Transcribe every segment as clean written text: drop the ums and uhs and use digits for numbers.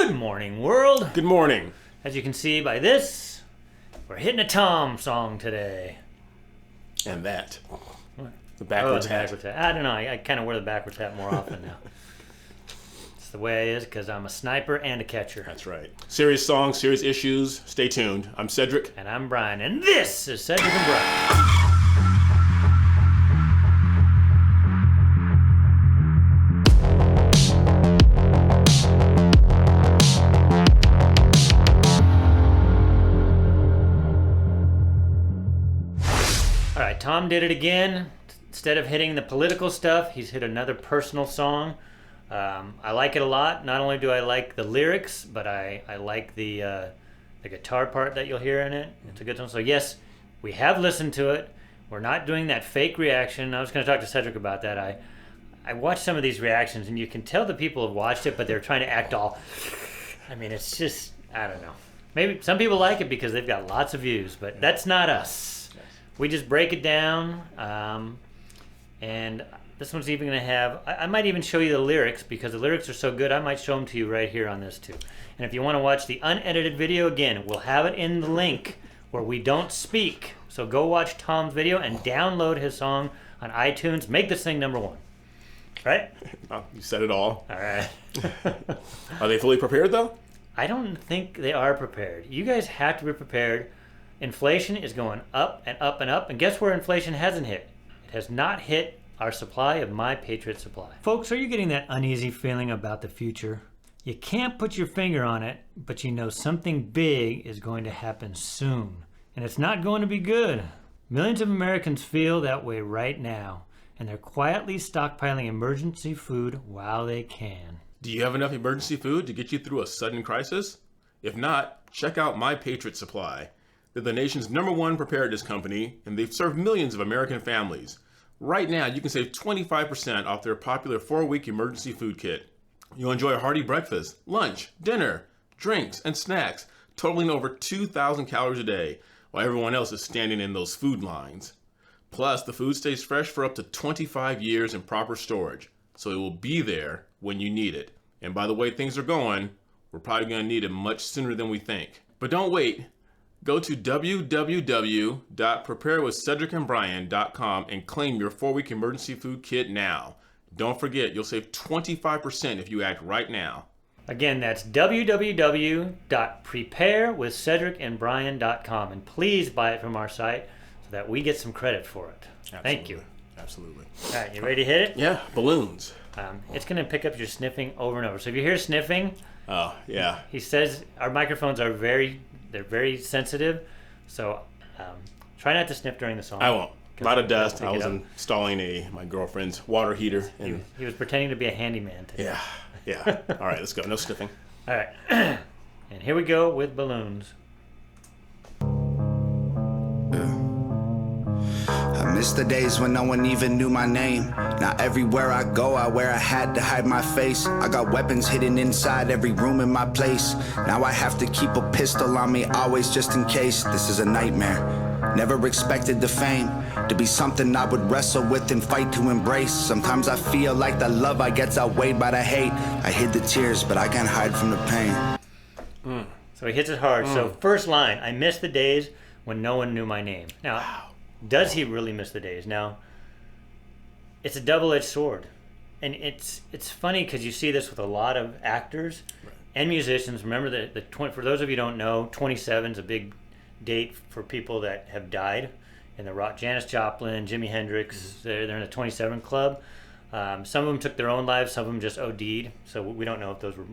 Good morning, world. Good morning. As you can see by this, we're hitting a Tom song today. And that. What? The backwards hat. Backwards hat. I don't know. I kind of wear the backwards hat more often now. It's the way it is because I'm a sniper and a catcher. That's right. Serious songs, serious issues. Stay tuned. I'm Cedric. And I'm Brian. And this is Cedric and Brian. Tom did it again. Instead of hitting the political stuff, he's hit another personal song. I like it a lot. Not only do I like the lyrics, but I like the guitar part that you'll hear in it. It's a good song. So yes, we have listened to it. We're not doing that fake reaction. I was going to talk to Cedric about that. I watched some of these reactions, and you can tell the people have watched it, but they're trying to act all... I mean, it's just, I don't know. Maybe some people like it because they've got lots of views, but that's not us. We just break it down, and this one's even going to have, I might even show you the lyrics because the lyrics are so good, I might show them to you right here on this too. And if you want to watch the unedited video, again, we'll have it in the link where we don't speak. So go watch Tom's video and download his song on iTunes. Make this thing number one. Right? Oh, you said it all. All right. Are they fully prepared though? I don't think they are prepared. You guys have to be prepared. Inflation is going up and up and up, and guess where inflation hasn't hit? It has not hit our supply of My Patriot Supply. Folks, are you getting that uneasy feeling about the future? You can't put your finger on it, but you know something big is going to happen soon, and it's not going to be good. Millions of Americans feel that way right now, and they're quietly stockpiling emergency food while they can. Do you have enough emergency food to get you through a sudden crisis? If not, check out My Patriot Supply. They're the nation's #1 preparedness company, and they've served millions of American families. Right now, you can save 25% off their popular 4-week emergency food kit. You'll enjoy a hearty breakfast, lunch, dinner, drinks, and snacks, totaling over 2,000 calories a day, while everyone else is standing in those food lines. Plus, the food stays fresh for up to 25 years in proper storage, so it will be there when you need it. And by the way things are going, we're probably going to need it much sooner than we think. But don't wait. Go to www.preparewithcedricandbrian.com and claim your 4-week emergency food kit now. Don't forget, you'll save 25% if you act right now. Again, that's www.preparewithcedricandbrian.com, and please buy it from our site so that we get some credit for it. Absolutely. Thank you. Absolutely. All right, you ready to hit it? Yeah, balloons. It's going to pick up your sniffing over and over. So if you hear sniffing, oh yeah, he says our microphones are very sensitive, so try not to sniff during the song. I won't. A lot of dust. I was installing my girlfriend's water heater. And he was pretending to be a handyman today. Yeah. All right, let's go. No sniffing. All right. And here we go with balloons. I miss the days when no one even knew my name. Now everywhere I go, I wear a hat to hide my face. I got weapons hidden inside every room in my place. Now I have to keep a pistol on me always just in case. This is a nightmare. Never expected the fame to be something I would wrestle with and fight to embrace. Sometimes I feel like the love I get's outweighed by the hate. I hid the tears, but I can't hide from the pain. So he hits it hard. So first line, I miss the days when no one knew my name. Now, does he really miss the days? Now, it's a double-edged sword. And it's funny because you see this with a lot of actors and musicians. Remember, for those of you who don't know, 27 is a big date for people that have died in the rock. Janis Joplin, Jimi Hendrix, they're in the 27 club. Some of them took their own lives, some of them just OD'd. So we don't know if those were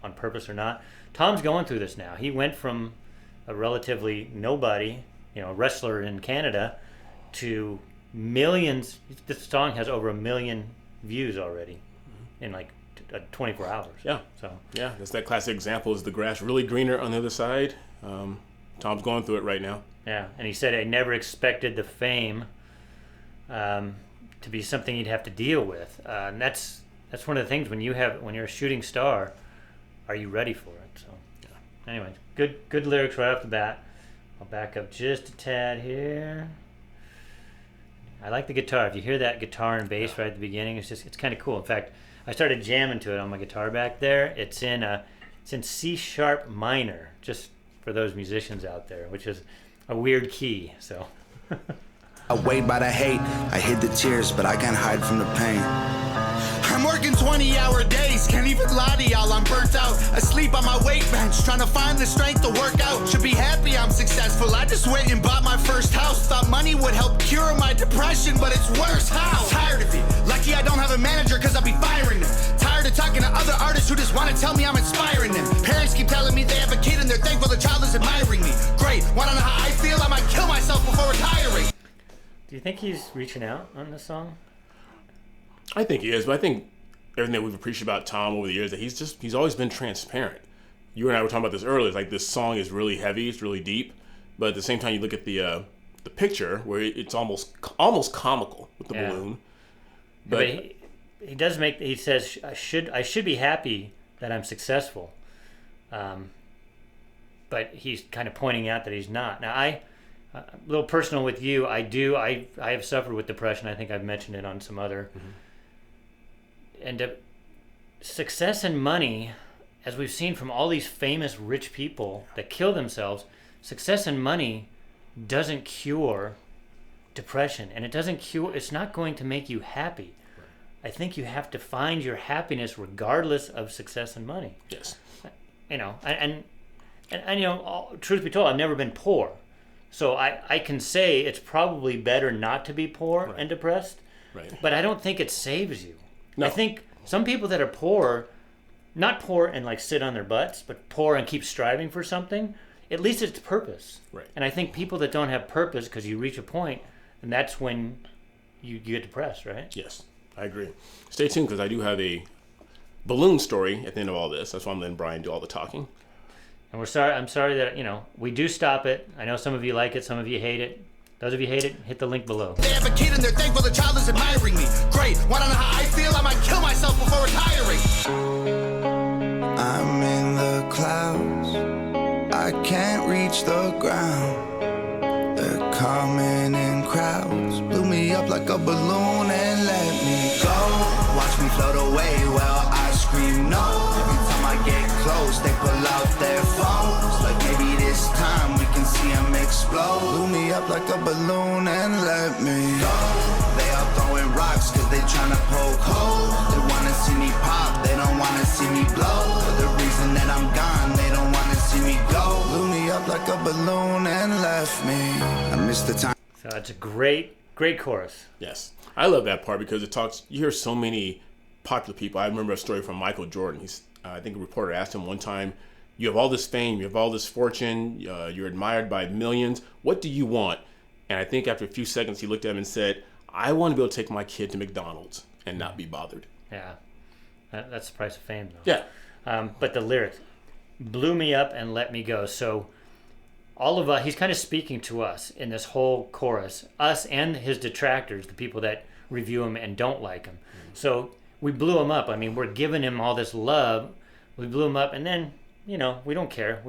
on purpose or not. Tom's going through this now. He went from a relatively nobody, wrestler in Canada, to millions. This song has over 1 million views already in like 24 hours. Yeah. So yeah, that's that classic example. Is the grass really greener on the other side? Tom's going through it right now. Yeah, and he said, I never expected the fame to be something you'd have to deal with. And that's one of the things when you're a shooting star, are you ready for it? So, anyway, good lyrics right off the bat. I'll back up just a tad here. I like the guitar. If you hear that guitar and bass right at the beginning, it's kind of cool. In fact, I started jamming to it on my guitar back there. It's in It's in C sharp minor, just for those musicians out there, which is a weird key. So. Weighed by the hate, I hid the tears, but I can't hide from the pain. I'm working 20-hour days, can't even lie to y'all, I'm burnt out. Asleep on my weight bench, trying to find the strength to work out. Should be happy I'm successful, I just went and bought my first house. Thought money would help cure my depression, but it's worse. How? Tired of it, lucky I don't have a manager cause I'll be firing them. Tired of talking to other artists who just want to tell me I'm inspiring them. Parents keep telling me they have a kid and they're thankful the child is admiring me. Great, wanna know how I feel? I might kill myself before retiring. Do you think he's reaching out on this song? I think he is, but I think everything that we've appreciated about Tom over the years, that he's always been transparent. You and I were talking about this earlier. It's like this song is really heavy, it's really deep, but at the same time, you look at the picture where it's almost comical with the balloon. But he does make. He says, "I should be happy that I'm successful," but he's kind of pointing out that he's not. Now, a little personal with you. I have suffered with depression. I think I've mentioned it on some other. And success and money, as we've seen from all these famous rich people that kill themselves, success and money doesn't cure depression, and it's not going to make you happy. I think you have to find your happiness regardless of success and money. Yes. You know, and truth be told, I've never been poor. So I can say it's probably better not to be poor and depressed. Right. But I don't think it saves you. No. I think some people that are poor, not poor and like sit on their butts, but poor and keep striving for something, at least it's purpose. Right. And I think people that don't have purpose, because you reach a point, and that's when you get depressed, right? Yes, I agree. Stay tuned, because I do have a balloon story at the end of all this. That's why I'm letting Brian do all the talking. And I'm sorry that, we do stop it. I know some of you like it, some of you hate it. Those of you hate it, hit the link below. They have a kid and they're thankful the child is admiring me. Great, wanna know how I feel? I might kill myself before retiring. I'm in the clouds, I can't reach the ground. They're coming in crowds, blew me up like a balloon and let me go. Watch me float away while I scream no. Every time I get close, they pull out their phones. Like maybe this time we can see them explode. Blew me up like a balloon and let me go. They all throwing rocks cause they tryna poke holes. They wanna see me pop, they don't wanna see me blow. For the reason that I'm gone, they don't wanna see me go. Blew me up like a balloon and left me. I missed the time. So it's a great chorus. Yes. I love that part because it talks, you hear so many popular people. I remember a story from Michael Jordan. I think a reporter asked him one time, you have all this fame, you have all this fortune, you're admired by millions. What do you want? And I think after a few seconds, he looked at him and said, I want to be able to take my kid to McDonald's and not be bothered. Yeah. That's the price of fame, though. Yeah. But the lyrics, blew me up and let me go. So all of us, he's kind of speaking to us in this whole chorus, us and his detractors, the people that review him and don't like him. Mm-hmm. So we blew him up. I mean, we're giving him all this love. We blew him up, and then, we don't care.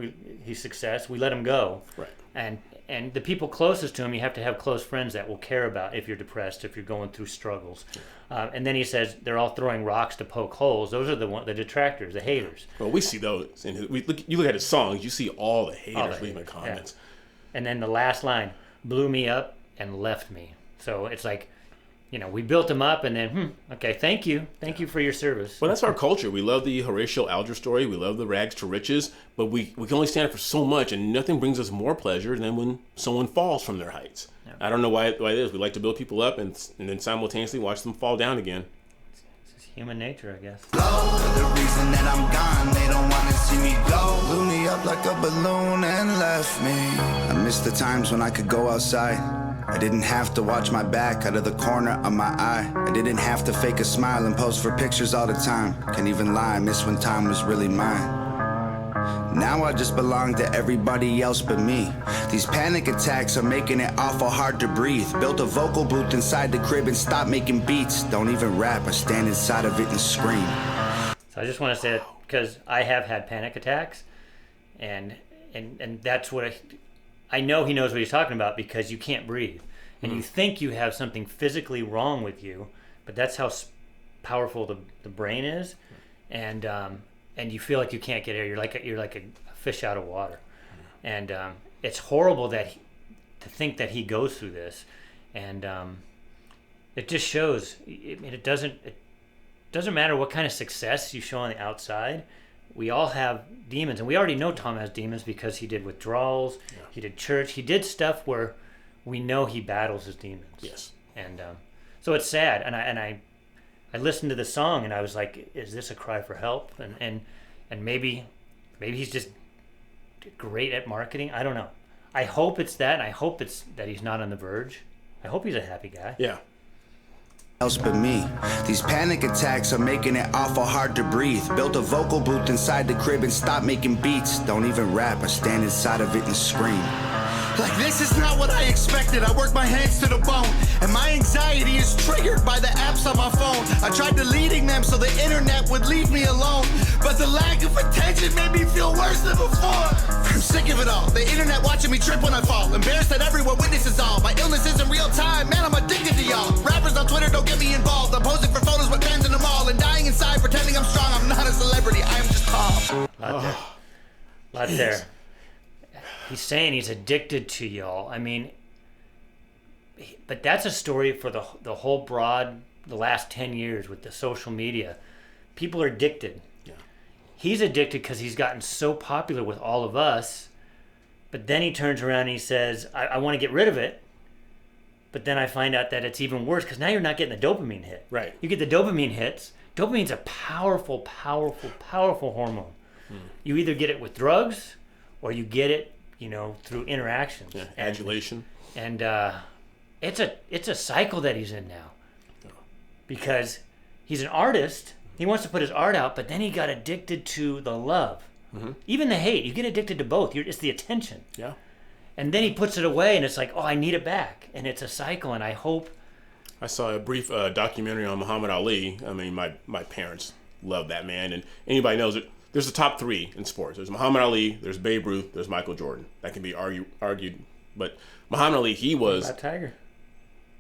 He's success. We let him go. Right. And the people closest to him, you have to have close friends that will care about if you're depressed, if you're going through struggles. And then he says they're all throwing rocks to poke holes. Those are the detractors, the haters. Well, we see those. You look at his songs, you see all the haters leaving comments. Yeah. And then the last line, blew me up and left me. So it's like, we built him up and then, okay, thank you. Thank you for your service. Well, that's our culture. We love the Horatio Alger story. We love the rags to riches, but we can only stand it for so much, and nothing brings us more pleasure than when someone falls from their heights. Yeah. I don't know why it is. We like to build people up and then simultaneously watch them fall down again. It's just human nature, I guess. For the reason that I'm gone, they don't want to see me go. Blew me up like a balloon and left me. I miss the times when I could go outside. I didn't have to watch my back out of the corner of my eye. I didn't have to fake a smile and pose for pictures all the time. Can't even lie, I miss when time was really mine. Now I just belong to everybody else but me. These panic attacks are making it awful hard to breathe. Built a vocal booth inside the crib and stopped making beats. Don't even rap, I stand inside of it and scream. So I just want to say that because I have had panic attacks, and that's what I know he knows what he's talking about, because you can't breathe. And you think you have something physically wrong with you, but that's how powerful the brain is. And and you feel like you can't get air. You're like a fish out of water, and it's horrible to think that he goes through this, and it just shows. It doesn't matter what kind of success you show on the outside. We all have demons, and we already know Tom has demons because he did withdrawals, he did church, he did stuff where we know he battles his demons. Yes. And so it's sad, and I listened to the song, and I was like, is this a cry for help? And maybe he's just great at marketing. I don't know. I hope it's that, and I hope it's that he's not on the verge. I hope he's a happy guy. Yeah. Else but me. These panic attacks are making it awful hard to breathe. Built a vocal booth inside the crib and stopped making beats. Don't even rap, I stand inside of it and scream. Like, this is not what I expected. I worked my hands to the bone, and my anxiety is triggered by the apps on my phone. I tried deleting them so the internet would leave me alone, but the lack of attention made me feel worse than before. I'm sick of it all. The internet watching me trip when I fall. Embarrassed that everyone witnesses all. My illness isn't real time. Man, I'm addicted to y'all. Rappers on Twitter don't get me involved. I'm posing for photos with fans in the mall and dying inside pretending I'm strong. I'm not a celebrity. I am just Tom. Lot there. He's saying he's addicted to y'all. I mean, but that's a story for the whole the last 10 years with the social media. People are addicted. Yeah. He's addicted because he's gotten so popular with all of us, but then he turns around and he says, I want to get rid of it, but then I find out that it's even worse because now you're not getting the dopamine hit. Right. You get the dopamine hits. Dopamine's a powerful, powerful, powerful hormone. You either get it with drugs or you get it through interactions. Yeah, adulation. And it's a cycle that he's in now. Because he's an artist, he wants to put his art out, but then he got addicted to the love. Mm-hmm. Even the hate, you get addicted to both. It's the attention. Yeah. And then he puts it away, and it's like, oh, I need it back. And it's a cycle, and I hope... I saw a brief documentary on Muhammad Ali. I mean, my parents love that man, and anybody knows it. There's the top three in sports. There's Muhammad Ali, there's Babe Ruth, there's Michael Jordan. That can be argued. But Muhammad Ali, he was... What about Tiger?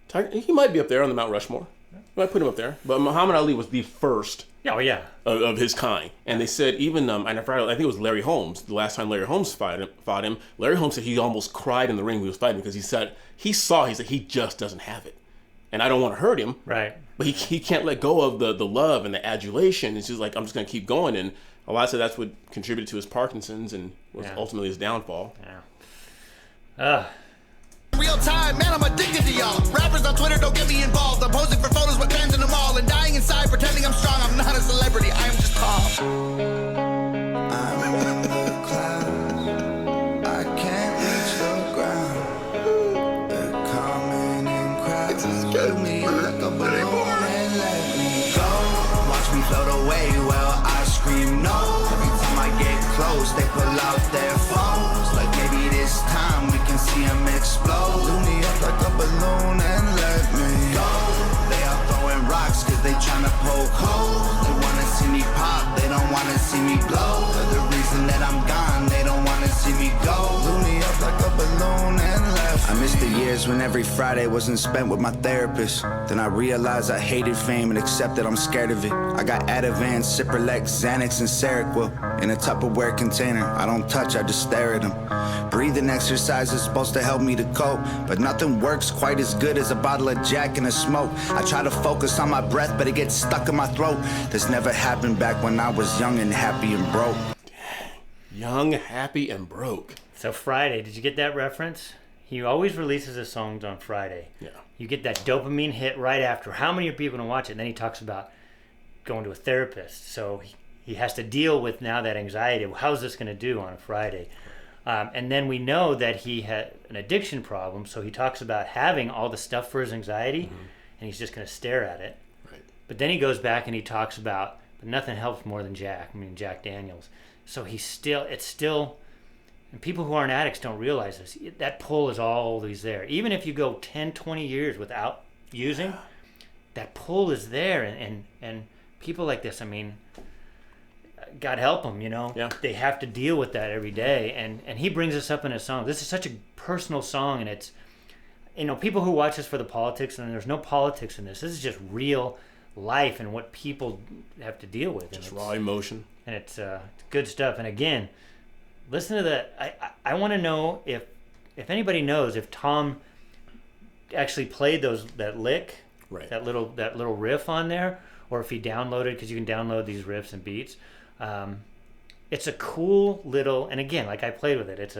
Tiger, he might be up there on the Mount Rushmore. You might put him up there. But Muhammad Ali was the first of his kind. And they said even, I think it was Larry Holmes, the last time Larry Holmes fought him, Larry Holmes said he almost cried in the ring when he was fighting because he said he just doesn't have it. And I don't want to hurt him. Right. But he can't let go of the love and the adulation. It's just like, I'm just going to keep going. And a lot said that's what contributed to his Parkinson's and was ultimately his downfall. Yeah. Real time, man, I'm addicted to y'all. Rappers on Twitter don't get me involved. I'm posing for photos with fans in the mall and dying inside pretending I'm strong. I'm not a celebrity, I am just Tom. I'm in the clouds. I can't reach the ground. They're coming in crowds. Give me like a balloon and let me go. Watch me float away while I scream no. Every time I get close, they pull out their phones. Like maybe this time we can see them explode. Blew me up like a balloon and let me go. They are throwing rocks cause they tryna poke holes. They wanna see me pop, they don't wanna see me blow. For the reason that I'm gone, they don't wanna see me go. Blew me up like a balloon and left. I miss the years when every Friday wasn't spent with my therapist. Then I realized I hated fame and accepted I'm scared of it. I got Ativan, Cipralex, Xanax, and Seroquel in a Tupperware container. I don't touch, I just stare at them. Breathing exercise is supposed to help me to cope, but nothing works quite as good as a bottle of Jack and a smoke. I try to focus on my breath, but it gets stuck in my throat. This never happened back when I was young and happy and broke. Young, happy, and broke. So Friday, did you get that reference? He always releases his songs on Friday. Yeah. You get that dopamine hit right after. How many people are going to watch it? And then he talks about going to a therapist. So he has to deal with now that anxiety. How's this going to do on a Friday? And then we know that he had an addiction problem. So he talks about having all the stuff for his anxiety, and he's just going to stare at it. Right. But then he goes back and he talks about, but nothing helps more than Jack. I mean, Jack Daniels. So it's still, and people who aren't addicts don't realize this. That pull is always there. Even if you go 10, 20 years without using, that pull is there. And people like this, I mean, God help them, Yeah. They have to deal with that every day. And he brings us up in his song. This is such a personal song, and it's, people who watch this for the politics, and there's no politics in this. This is just real life and what people have to deal with. Just raw emotion. and it's good stuff. And again, listen to that. I want to know if anybody knows if Tom actually played that lick, right, that little riff on there, or if he downloaded, because you can download these riffs and beats. It's a cool little, and again, like I played with it. It's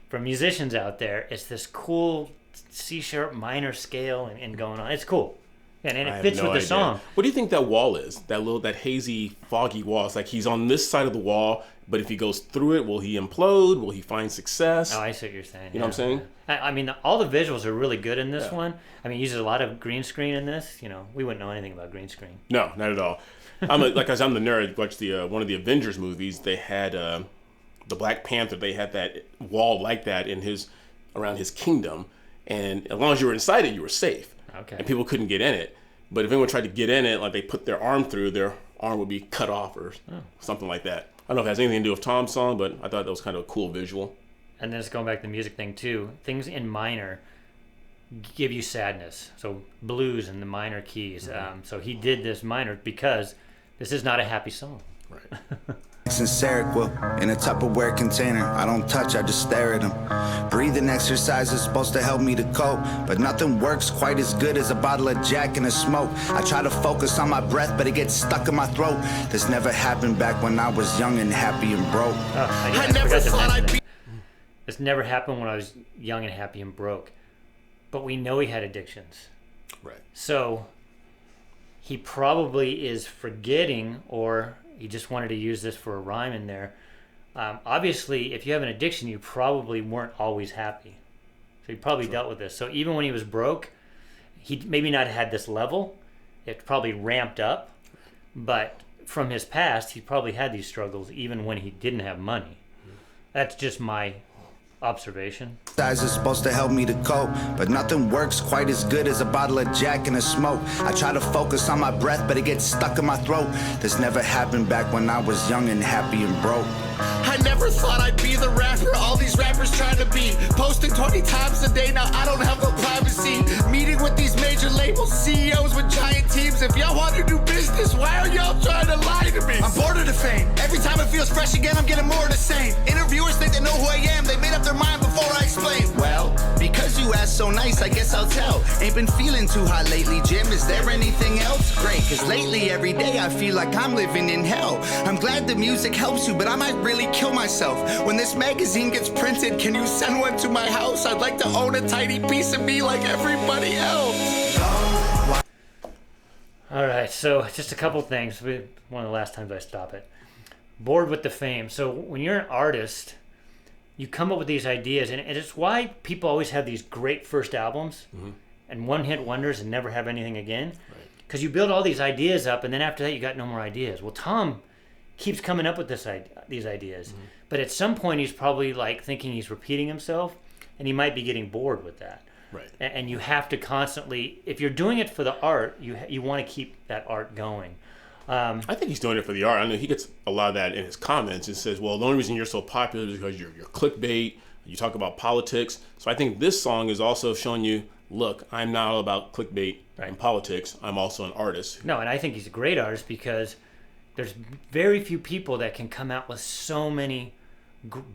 for musicians out there. It's this cool C# minor scale and going on. It's cool. And it fits with the song. What do you think that wall is? That hazy, foggy wall. It's like he's on this side of the wall, but if he goes through it, will he implode? Will he find success? Oh, I see what you're saying. You know what I'm saying? I mean, all the visuals are really good in this one. I mean, he uses a lot of green screen in this. You know, we wouldn't know anything about green screen. No, not at all. I'm the nerd. Watched one of the Avengers movies. They had the Black Panther. They had that wall like that around his kingdom, and as long as you were inside it, you were safe. Okay. And people couldn't get in it. But if anyone tried to get in it, like they put their arm through, their arm would be cut off or something like that. I don't know if it has anything to do with Tom's song, but I thought that was kind of a cool visual. And then it's going back to the music thing too. Things in minor give you sadness. So blues in the minor keys. So he did this minor because this is not a happy song. Right. Sincere, in a Tupperware container. I don't touch, I just stare at them. Breathing exercise is supposed to help me to cope, but nothing works quite as good as a bottle of Jack and a smoke. I try to focus on my breath, but it gets stuck in my throat. This never happened back when I was young and happy and broke. I never thought I'd be. This never happened when I was young and happy and broke. But we know he had addictions. Right. So he probably is forgetting, or he just wanted to use this for a rhyme in there. Obviously, if you have an addiction, you probably weren't always happy. So he probably dealt with this. So even when he was broke, he maybe not had this level. It probably ramped up. But from his past, he probably had these struggles even when he didn't have money. That's just my observation. Size is supposed to help me to cope, but nothing works quite as good as a bottle of Jack and a smoke. I try to focus on my breath, but it gets stuck in my throat. This never happened back when I was young and happy and broke. I never thought I'd be the rapper all these rappers trying to be. Posting 20 times a day, now I don't have no privacy. Meeting with these major labels, CEOs with giant teams. If y'all want to do business, why are y'all trying to lie to me? I'm bored of the fame. Every time it feels fresh again, I'm getting more of the same. Interviewers think they know who I am. They made up their mind before I explain. Well, because you asked so nice, I guess I'll tell. Ain't been feeling too hot lately, Jim. Is there anything else? Great, cause lately every day I feel like I'm living in hell. I'm glad the music helps you, but I might really kill myself. When this magazine gets printed, can you send one to my house? I'd like to own a tiny piece of me like everybody else. All right, so just a couple things. One of the last times I stop it. Bored with the fame. So when you're an artist, you come up with these ideas, and it's why people always have these great first albums and one-hit wonders and never have anything again. Because you build all these ideas up, and then after that you got no more ideas. Well, Tom keeps coming up with these ideas, but at some point he's probably like thinking he's repeating himself, and he might be getting bored with that. Right. And you have to constantly, if you're doing it for the art, you want to keep that art going. I think he's doing it for the art. I know he gets a lot of that in his comments. It says, well, the only reason you're so popular is because you're clickbait, you talk about politics. So I think this song is also showing you, look, I'm not all about clickbait and politics. I'm also an artist. No, and I think he's a great artist because there's very few people that can come out with so many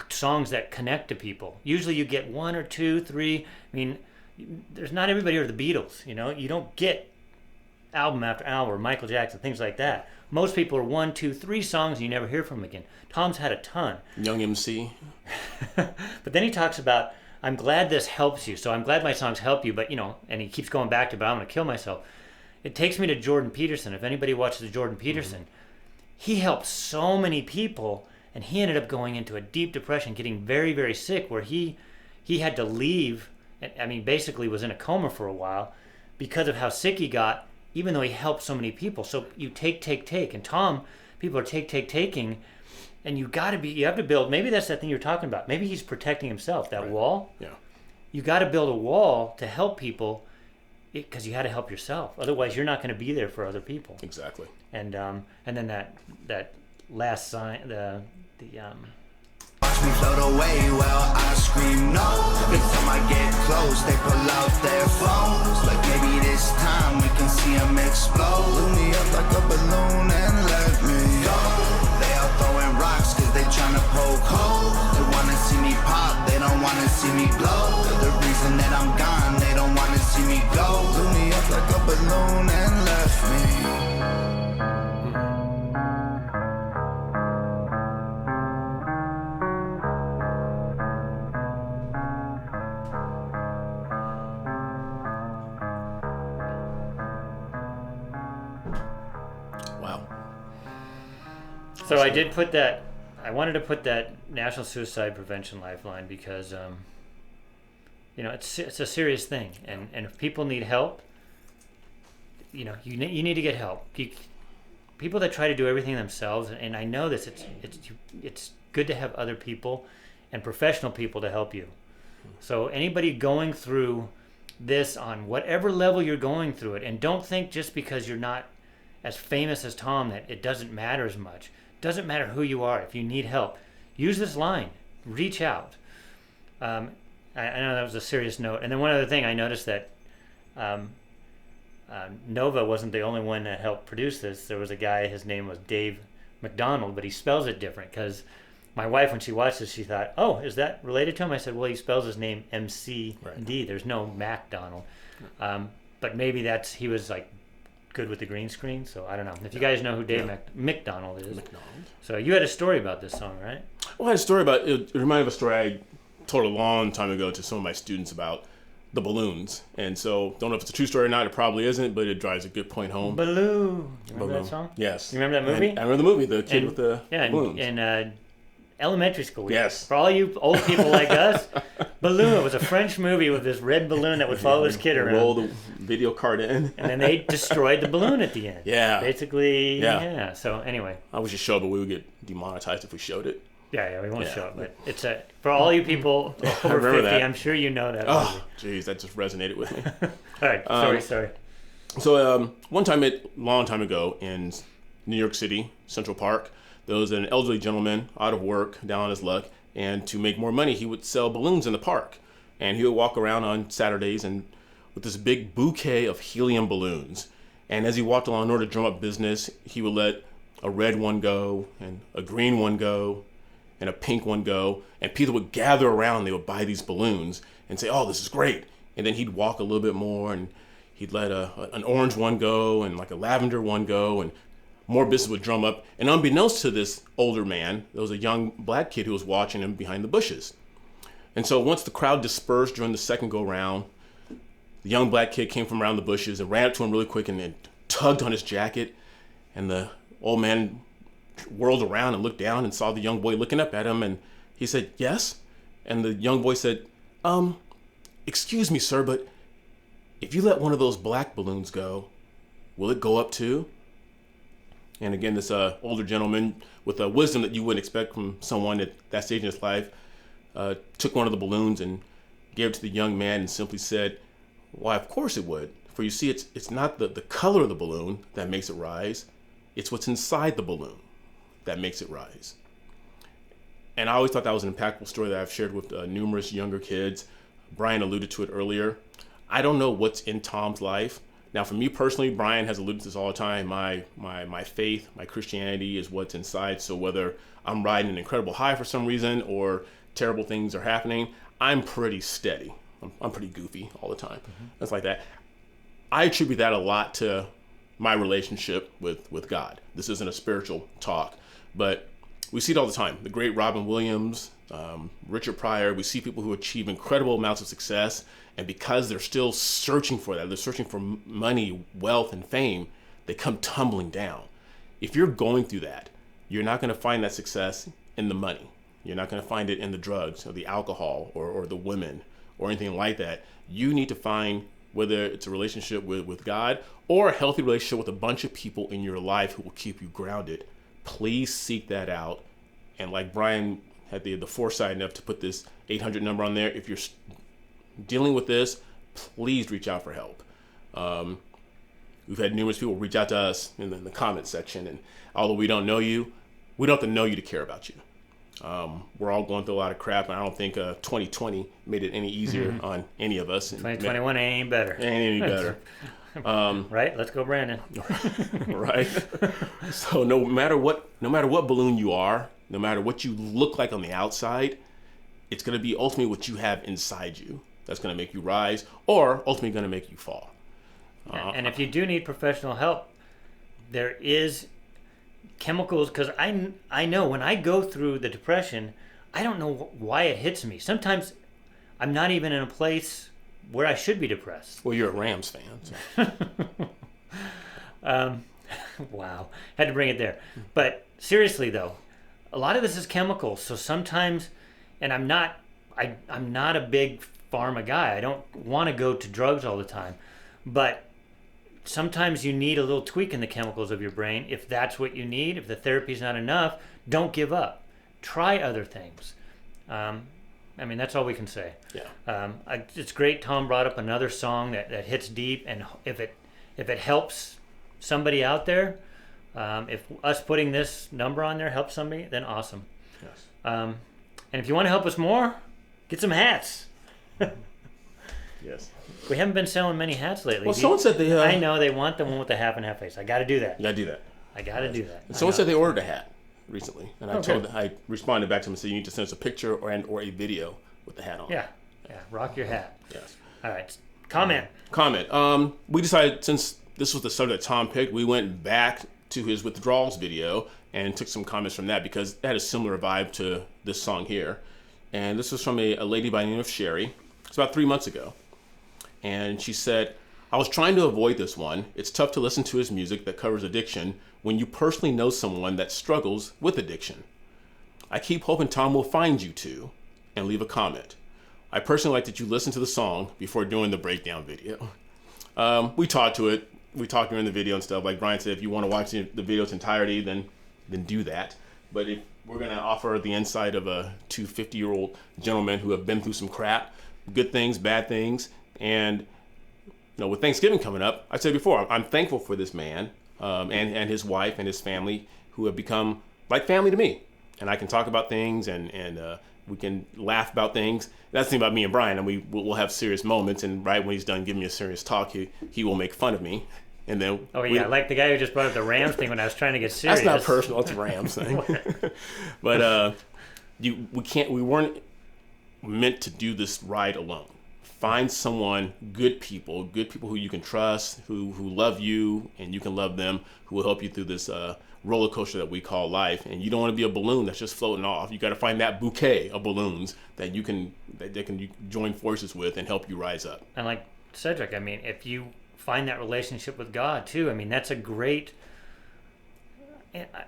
songs that connect to people. Usually you get one or two, three. I mean, there's not everybody are the Beatles, you know? You don't get album after album or Michael Jackson, things like that. Most people are 1, 2, 3 songs and you never hear from them again. Tom's had a ton. Young MC. But then he talks about, I'm glad this helps you. So I'm glad my songs help you, but, you know, and he keeps going back to, but I'm going to kill myself. It takes me to Jordan Peterson. If anybody watches Jordan Peterson, he helped so many people, and he ended up going into a deep depression, getting very, very sick, where he had to leave. I mean, basically was in a coma for a while because of how sick he got, even though he helped so many people. So you take. And Tom, people are taking, and you have to build, maybe that's that thing you're talking about. Maybe he's protecting himself, that wall. Yeah. You got to build a wall to help people because you had to help yourself. Otherwise, you're not going to be there for other people. Exactly. And then that last sign, the Watch me float away while I scream no. Every time I get close, they pull out their phones. Like maybe this time we can see them explode. Blew me up like a balloon and let me go. They all throwing see me glow. They're the reason that I'm gone, they don't wanna see me go. Blew me up like a balloon and left me. Wow. So I did put that. I wanted to put that National Suicide Prevention Lifeline because, it's a serious thing, and if people need help, you need to get help. People that try to do everything themselves, and I know this, it's good to have other people and professional people to help you. So anybody going through this on whatever level you're going through it, and don't think just because you're not as famous as Tom that it doesn't matter as much. Doesn't matter who you are. If you need help, use this line. Reach out. I know that was a serious note. And then one other thing, I noticed that Nova wasn't the only one that helped produce this. There was a guy, his name was Dave MacDonald, but he spells it different because my wife, when she watched this, she thought, oh, is that related to him? I said, well, he spells his name M-C-D. Right. There's no MacDonald. But maybe he was like good with the green screen, so I don't know. If you guys know who Dave MacDonald is. MacDonald. So you had a story about this song, right? Well, I had a story about it. It reminded me of a story I told a long time ago to some of my students about the balloons. And so, don't know if it's a true story or not. It probably isn't, but it drives a good point home. Balloon. You remember that song? Yes. You remember that movie? I remember the movie, the kid with the balloons. In elementary school. Yes. For all you old people like us, Balloon. It was a French movie with this red balloon that would follow this kid around. Roll the video card in. And then they destroyed the balloon at the end. Yeah. Basically, yeah. So anyway. I wish you show it, but we would get demonetized if we showed it. Yeah, we won't show it. But it's for all you people over 50, that. I'm sure you know that movie. Jeez, that just resonated with me. All right, sorry. So one time, long time ago in New York City, Central Park, there was an elderly gentleman out of work, down on his luck, and to make more money, he would sell balloons in the park. And he would walk around on Saturdays and with this big bouquet of helium balloons. And as he walked along in order to drum up business, he would let a red one go, and a green one go, and a pink one go. And people would gather around, they would buy these balloons and say, oh, this is great. And then he'd walk a little bit more, and he'd let an orange one go, and like a lavender one go, and more business would drum up. And unbeknownst to this older man, there was a young black kid who was watching him behind the bushes. And so once the crowd dispersed during the second go round, the young black kid came from around the bushes and ran up to him really quick and then tugged on his jacket. And the old man whirled around and looked down and saw the young boy looking up at him. And he said, yes. And the young boy said, excuse me, sir, but if you let one of those black balloons go, will it go up too? And again, this older gentleman with a wisdom that you wouldn't expect from someone at that stage in his life took one of the balloons and gave it to the young man and simply said, why, of course it would. For you see, it's not the color of the balloon that makes it rise. It's what's inside the balloon that makes it rise. And I always thought that was an impactful story that I've shared with numerous younger kids. Brian alluded to it earlier. I don't know what's in Tom's life. Now, for me personally, Brian has alluded to this all the time. My faith, my Christianity is what's inside. So whether I'm riding an incredible high for some reason or terrible things are happening, I'm pretty steady. I'm pretty goofy all the time. Mm-hmm. That's like that. I attribute that a lot to my relationship with God. This isn't a spiritual talk, but we see it all the time. The great Robin Williams, Richard Pryor, we see people who achieve incredible amounts of success, and because they're still searching for that, they're searching for money, wealth, and fame, they come tumbling down. If you're going through that, you're not going to find that success in the money. You're not going to find it in the drugs or the alcohol or the women or anything like that. You need to find, whether it's a relationship with God or a healthy relationship with a bunch of people in your life who will keep you grounded. Please seek that out. And like Brian had the foresight enough to put this 800 number on there, if you're dealing with this, please reach out for help. We've had numerous people reach out to us in the comment section, and although we don't know you, we don't have to know you to care about you. We're all going through a lot of crap, and I don't think 2020 made it any easier on any of us. 2021 ain't better. Ain't any better. Right? Let's go, Brandon. Right. So no matter what balloon you are, no matter what you look like on the outside, it's going to be ultimately what you have inside you that's going to make you rise, or ultimately going to make you fall. And if you do need professional help, there is chemicals, because I know when I go through the depression, I don't know why it hits me. Sometimes I'm not even in a place where I should be depressed. Well, you're a Rams fan. So. Wow, had to bring it there. But seriously though, a lot of this is chemicals. So sometimes, and I'm not a big pharma guy. I don't want to go to drugs all the time, but sometimes you need a little tweak in the chemicals of your brain. If that's what you need, if the therapy's not enough, don't give up. Try other things. I mean, that's all we can say. Yeah. It's great Tom brought up another song that hits deep, and if it helps somebody out there, if us putting this number on there helps somebody, then awesome. Yes. And if you want to help us more, get some hats. Yes. We haven't been selling many hats lately. Well, someone said they... I know, they want the one with the half and half face. I got to do that. You got to do that. I got to do that. And someone said they ordered a hat recently, and Okay. I responded back to them and said you need to send us a picture or a video with the hat on. Yeah. Rock your hat. Yes. All right. Comment. We decided, since this was the subject that Tom picked, we went back to his withdrawals video and took some comments from that because it had a similar vibe to this song here. And this was from a lady by the name of Sherry. It's about 3 months ago. And she said, I was trying to avoid this one. It's tough to listen to his music that covers addiction when you personally know someone that struggles with addiction. I keep hoping Tom will find you two and leave a comment. I personally like that you listen to the song before doing the breakdown video. We talked to it. We talked during the video and stuff. Like Brian said, if you want to watch the video's entirety, then do that. But if we're going to offer the insight of two 50-year-old gentlemen who have been through some crap, good things, bad things, and with Thanksgiving coming up, I said before, I'm thankful for this man and his wife and his family who have become like family to me. And I can talk about things and we can laugh about things. That's the thing about me and Brian, and we'll have serious moments. And right when he's done giving me a serious talk, he will make fun of me. And then like the guy who just brought up the Rams thing when I was trying to get serious. That's not personal. It's a Rams thing. But we weren't meant to do this ride alone. Find someone, good people who you can trust, who love you and you can love them, who will help you through this roller coaster that we call life. And you don't want to be a balloon that's just floating off. You got to find that bouquet of balloons that you can join forces with and help you rise up. And like Cedric, I mean, if you find that relationship with God too, I mean, that's a great,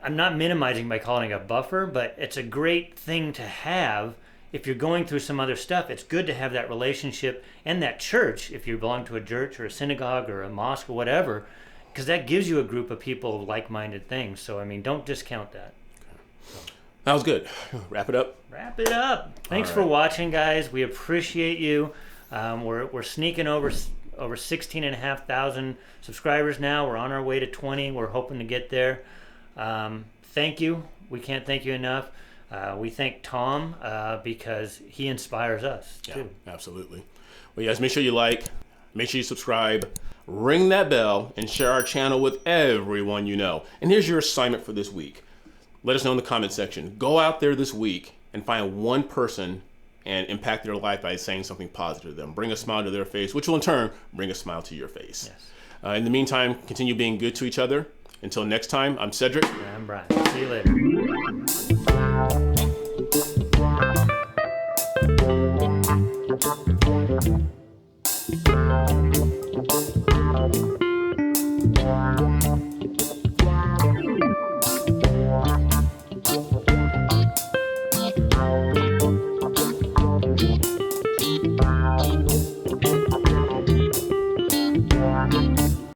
I'm not minimizing by calling it a buffer, but it's a great thing to have. If you're going through some other stuff, it's good to have that relationship and that church, if you belong to a church or a synagogue or a mosque or whatever, because that gives you a group of people of like-minded things. So, I mean, don't discount that. That was good. Wrap it up. Wrap it up. Thanks for watching, guys. We appreciate you. We're sneaking over 16,500 subscribers now. We're on our way to 20. We're hoping to get there. Thank you. We can't thank you enough. We thank Tom because he inspires us too. Yeah, absolutely. Well, guys, make sure you like, make sure you subscribe, ring that bell, and share our channel with everyone you know. And here's your assignment for this week. Let us know in the comment section. Go out there this week and find one person and impact their life by saying something positive to them. Bring a smile to their face, which will in turn bring a smile to your face. Yes. In the meantime, continue being good to each other. Until next time, I'm Cedric. And I'm Brian. See you later.